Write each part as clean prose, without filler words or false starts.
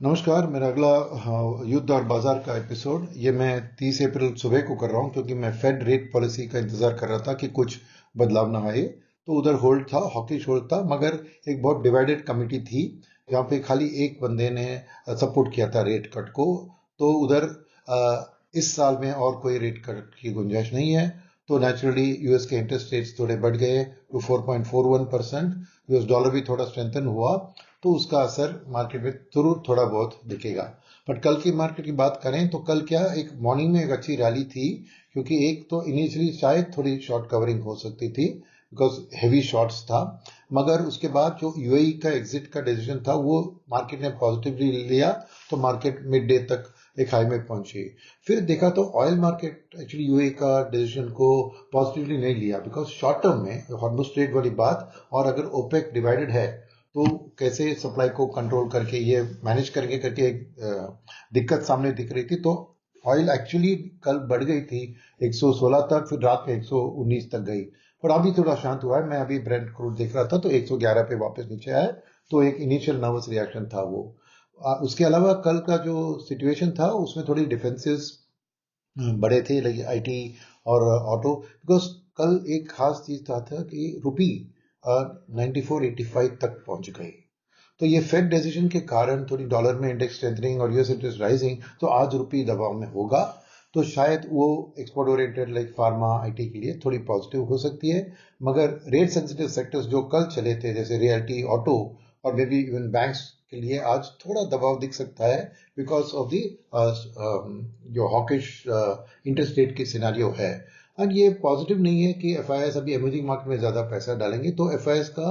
नमस्कार। मेरा अगला युद्ध और बाजार का एपिसोड ये मैं 30 अप्रैल सुबह को कर रहा हूँ, क्योंकि मैं फेड रेट पॉलिसी का इंतजार कर रहा था कि कुछ बदलाव ना आए। तो उधर होल्ड था, हॉकिश होल्ड था, मगर एक बहुत डिवाइडेड कमिटी थी जहाँ पे खाली एक बंदे ने सपोर्ट किया था रेट कट को। तो उधर इस साल में और कोई रेट कट की गुंजाइश नहीं है। तो नेचुरली यूएस के इंटरेस्ट रेट्स थोड़े बढ़ गए टू 4.41%। यूएस डॉलर भी थोड़ा स्ट्रेंथन हुआ, तो उसका असर मार्केट में जरूर थोड़ा बहुत दिखेगा। बट कल की मार्केट की बात करें तो कल क्या, एक मॉर्निंग में एक अच्छी रैली थी, क्योंकि एक तो इनिशियली शायद थोड़ी शॉर्ट कवरिंग हो सकती थी बिकॉज हेवी शॉर्ट्स था, मगर उसके बाद जो यूएई का एग्जिट का डिसीजन था वो मार्केट ने पॉजिटिवली लिया। तो मार्केट मिड डे तक एक हाई में पहुंची। फिर देखा तो ऑयल मार्केट एक्चुअली यूएई का डिसीजन को पॉजिटिवली नहीं लिया, बिकॉज शॉर्ट टर्म में हॉर्मुज ट्रेड वाली बात, और अगर ओपेक डिवाइडेड है तो कैसे सप्लाई को कंट्रोल करके ये मैनेज करेंगे करके एक दिक्कत सामने दिख रही थी। तो ऑयल एक्चुअली कल बढ़ गई थी 116 तक, फिर रात में 119 तक गई, पर अभी थोड़ा शांत हुआ है। मैं अभी ब्रेंट क्रूड देख रहा था तो 111 पे वापस नीचे आया। तो एक इनिशियल नर्वस रिएक्शन था वो। उसके अलावा कल का जो सिचुएशन था उसमें थोड़ी डिफेंसेस बड़े थे, लाइक आईटी और ऑटो, बिकॉज कल एक खास चीज था कि रुपी 9485 तक पहुंच गई। तो ये फेड डिसीजन के कारण थोड़ी डॉलर में इंडेक्स स्ट्रेंथनिंग और यूएस इंटरेस्ट राइजिंग, तो आज रुपी दबाव में होगा। तो शायद वो export oriented like pharma IT के लिए थोड़ी पॉजिटिव हो सकती है। मगर रेट सेंसिटिव सेक्टर्स जो कल चले थे जैसे रियल्टी, ऑटो और मे बी इवन बैंक्स के लिए आज थोड़ा दबाव दिख सकता है, बिकॉज ऑफ दी जो हॉकिश इंटरेस्ट रेट की सिनारियो है। और ये पॉजिटिव नहीं है कि एफआईएस अभी इमर्जिंग मार्केट में ज्यादा पैसा डालेंगे। तो एफआईएस का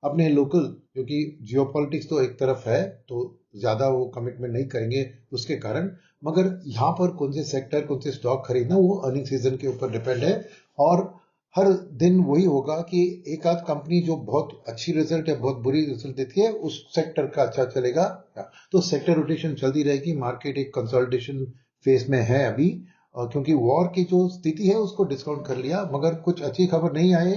अपने लोकल, क्योंकि जियोपॉलिटिक्स तो एक तरफ है, तो ज्यादा वो कमिटमेंट नहीं करेंगे उसके कारण। मगर यहाँ पर कौन से सेक्टर, कौन से स्टॉक खरीदना, वो अर्निंग सीजन के ऊपर डिपेंड है। और हर दिन वही होगा कि एक आध कंपनी जो बहुत अच्छी रिजल्ट या बहुत बुरी रिजल्ट देती है उस सेक्टर का अच्छा चलेगा। तो सेक्टर रोटेशन चलती रहेगी। मार्केट एक कंसोलिडेशन फेज में है अभी, क्योंकि वॉर की जो स्थिति है उसको डिस्काउंट कर लिया, मगर कुछ अच्छी खबर नहीं आए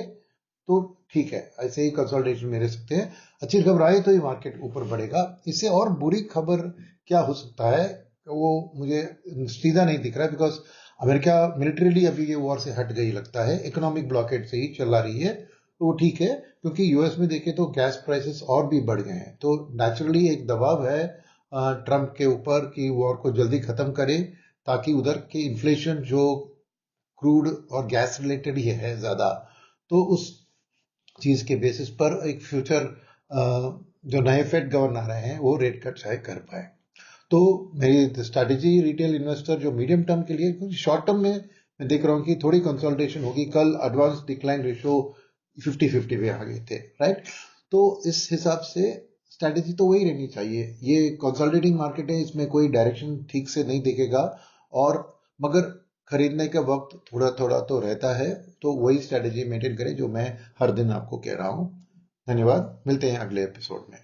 तो ठीक है, ऐसे ही कंसोलिडेशन में रह सकते हैं। अच्छी खबर आए तो ही मार्केट ऊपर बढ़ेगा। इससे और बुरी खबर क्या हो सकता है वो मुझे सीधा नहीं दिख रहा है, बिकॉज अमेरिका मिलिट्रीली अभी ये वॉर से हट गई लगता है, इकोनॉमिक ब्लॉकेट से ही चला रही है। तो वो ठीक है, क्योंकि यूएस में देखें तो गैस प्राइसेस और भी बढ़ गए हैं, तो नेचुरली एक दबाव है ट्रंप के ऊपर कि वॉर को जल्दी खत्म करे, ताकि उधर के इन्फ्लेशन जो क्रूड और गैस रिलेटेड ही है ज्यादा, तो उस चीज के बेसिस पर एक फ्यूचर जो नए फेड गवर्नर हैं वो रेट कट शायद कर पाए। तो मेरी स्ट्रैटेजी रिटेल इन्वेस्टर जो मीडियम टर्म के लिए, क्योंकि शॉर्ट टर्म में मैं देख रहा हूँ कि थोड़ी कंसोलिडेशन होगी। कल एडवांस डिक्लाइन रेशियो 50-50 पे आ गए थे, राइट। तो इस हिसाब से स्ट्रैटेजी तो वही रहनी चाहिए। ये कंसोलिडेटिंग मार्केट है, इसमें कोई डायरेक्शन ठीक से नहीं दिखेगा, और मगर खरीदने का वक्त थोड़ा थोड़ा तो रहता है। तो वही स्ट्रैटेजी मेंटेन करें जो मैं हर दिन आपको कह रहा हूं। धन्यवाद, मिलते हैं अगले एपिसोड में।